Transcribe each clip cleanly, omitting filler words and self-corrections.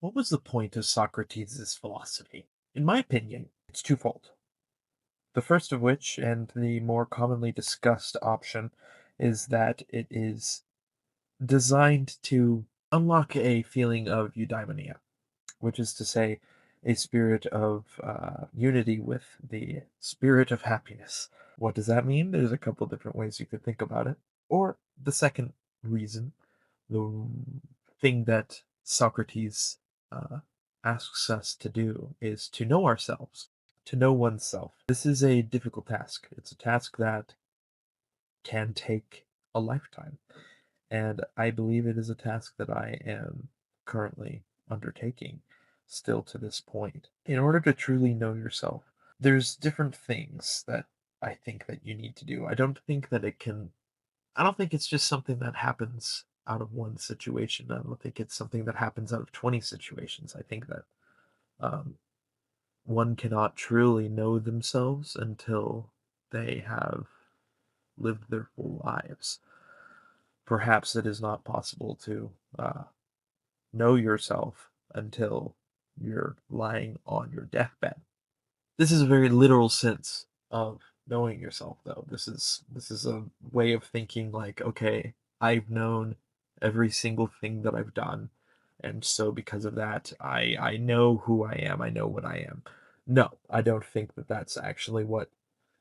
What was the point of Socrates' philosophy? In my opinion, it's twofold. The first of which, and the more commonly discussed option, is that it is designed to unlock a feeling of eudaimonia, which is to say, a spirit of unity with the spirit of happiness. What does that mean? There's a couple different ways you could think about it. Or the second reason, the thing that Socrates uh, asks us to do is to know ourselves, to know oneself. This is a difficult task. It's a task that can take a lifetime. And I believe it is a task that I am currently undertaking still to this point. In order to truly know yourself, there's different things that I think that you need to do. I don't think it's just something that happens out of one situation. I don't think it's something that happens out of 20 situations. I think that um, one cannot truly know themselves until they have lived their full lives. Perhaps it is not possible to know yourself until you're lying on your deathbed. This is a very literal sense of knowing yourself, though. This is a way of thinking like, okay, I've known every single thing that I've done, and so because of that, I know who I am. I know what I am. No, I don't think that that's actually what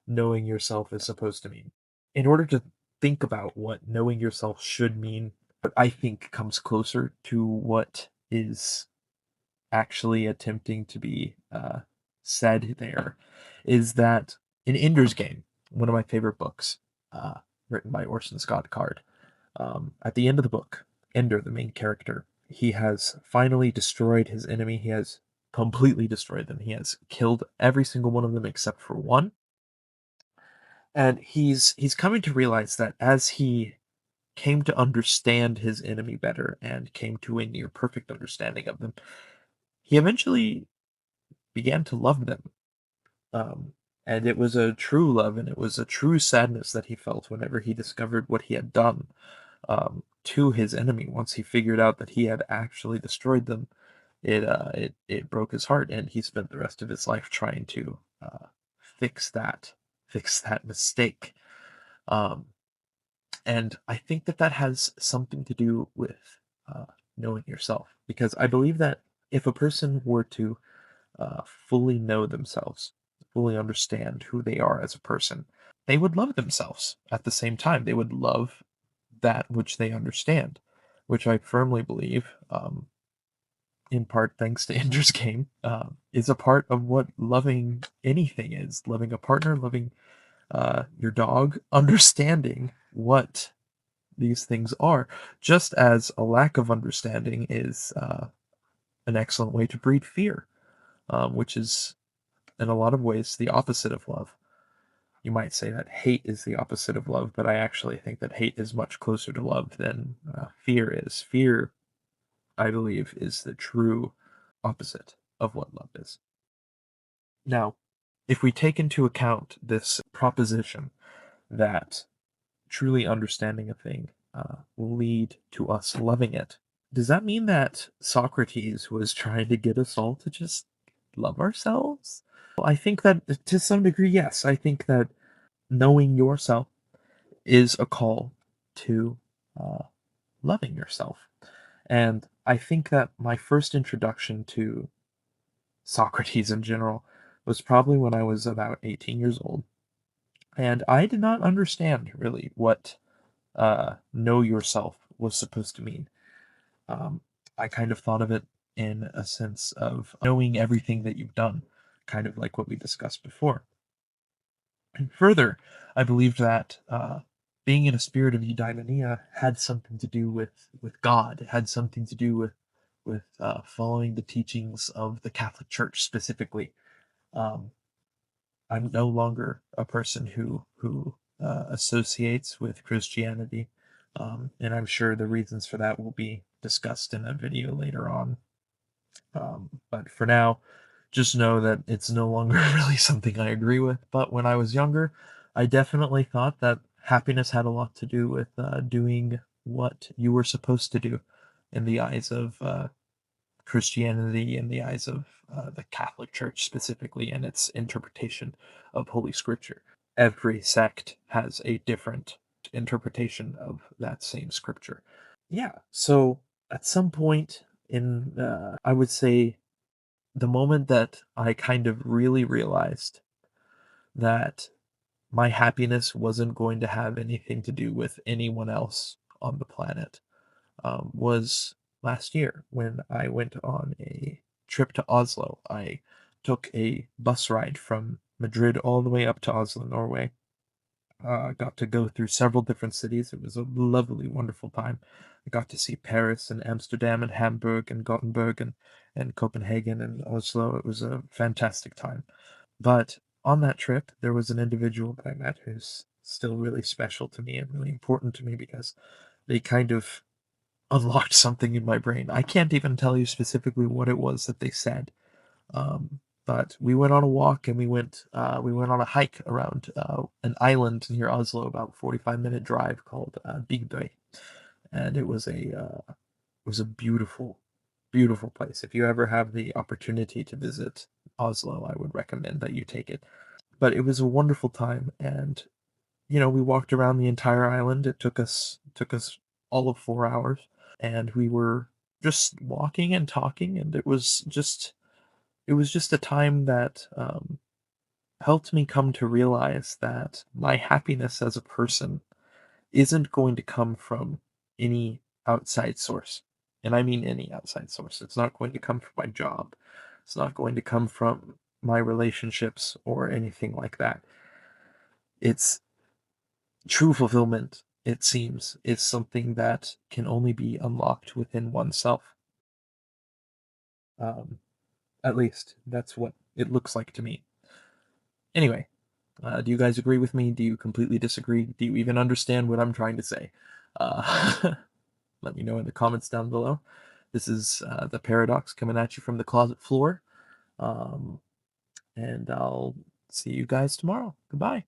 knowing yourself is supposed to mean. In order to think about what knowing yourself should mean, what I think comes closer to what is actually attempting to be said there is that in Ender's Game, one of my favorite books, uh, written by Orson Scott Card, at the end of the book, Ender, the main character, he has finally destroyed his enemy. He has completely destroyed them. He has killed every single one of them except for one. And he's coming to realize that as he came to understand his enemy better and came to a near perfect understanding of them, he eventually began to love them. Um, and it was a true love, and it was a true sadness that he felt whenever he discovered what he had done to his enemy. Once he figured out that he had actually destroyed them, it broke his heart, and he spent the rest of his life trying to fix that fix that mistake. Um, and I think that that has something to do with uh, knowing yourself, because I believe that if a person were to fully know themselves, fully understand who they are as a person, they would love themselves at the same time. They would love that which they understand, which I firmly believe, in part thanks to Ender's Game, is a part of what loving anything is. Loving a partner, loving your dog, understanding what these things are, just as a lack of understanding is an excellent way to breed fear, which is in a lot of ways the opposite of love. You might say that hate is the opposite of love, but I actually think that hate is much closer to love than fear is. Fear, I believe, is the true opposite of what love is. Now, if we take into account this proposition that truly understanding a thing will lead to us loving it, does that mean that Socrates was trying to get us all to just love ourselves? Well, I think that to some degree, yes. I think that knowing yourself is a call to uh, loving yourself. And I think that my first introduction to Socrates in general was probably when I was about 18 years old. And I did not understand really what know yourself was supposed to mean. Um, I kind of thought of it in a sense of knowing everything that you've done, kind of like what we discussed before. And further, I believed that being in a spirit of eudaimonia had something to do with God. It had something to do with following the teachings of the Catholic Church specifically. Um, I'm no longer a person who associates with Christianity, and I'm sure the reasons for that will be discussed in a video later on. But for now, just know that it's no longer really something I agree with. But when I was younger, I definitely thought that happiness had a lot to do with doing what you were supposed to do in the eyes of Christianity in the eyes of the Catholic Church specifically and its interpretation of Holy Scripture. Every sect has a different interpretation of that same scripture. Yeah, so at some point in, I would say, the moment that I kind of really realized that my happiness wasn't going to have anything to do with anyone else on the planet was last year when I went on a trip to Oslo. I took a bus ride from Madrid all the way up to Oslo, Norway. Got to go through several different cities. It was a lovely, wonderful time. I got to see Paris and Amsterdam and Hamburg and Gothenburg and Copenhagen and Oslo. It was a fantastic time. But on that trip, there was an individual that I met who's still really special to me and really important to me because they kind of unlocked something in my brain. I can't even tell you specifically what it was that they said. But we went on a walk and we went on a hike around an island near Oslo, about 45-minute drive called Bygdøy, and it was a beautiful, beautiful place. If you ever have the opportunity to visit Oslo, I would recommend that you take it. But it was a wonderful time, and we walked around the entire island. It took us all of 4 hours, and we were just walking and talking, and it was just a time that helped me come to realize that my happiness as a person isn't going to come from any outside source. And I mean any outside source. It's not going to come from my job. It's not going to come from my relationships or anything like that. It's true fulfillment, it seems, is something that can only be unlocked within oneself. Um, at least that's what it looks like to me. Anyway, do you guys agree with me? Do you completely disagree? Do you even understand what I'm trying to say? Uh, let me know in the comments down below. This is the Paradox coming at you from the closet floor. Um, and I'll see you guys tomorrow. Goodbye.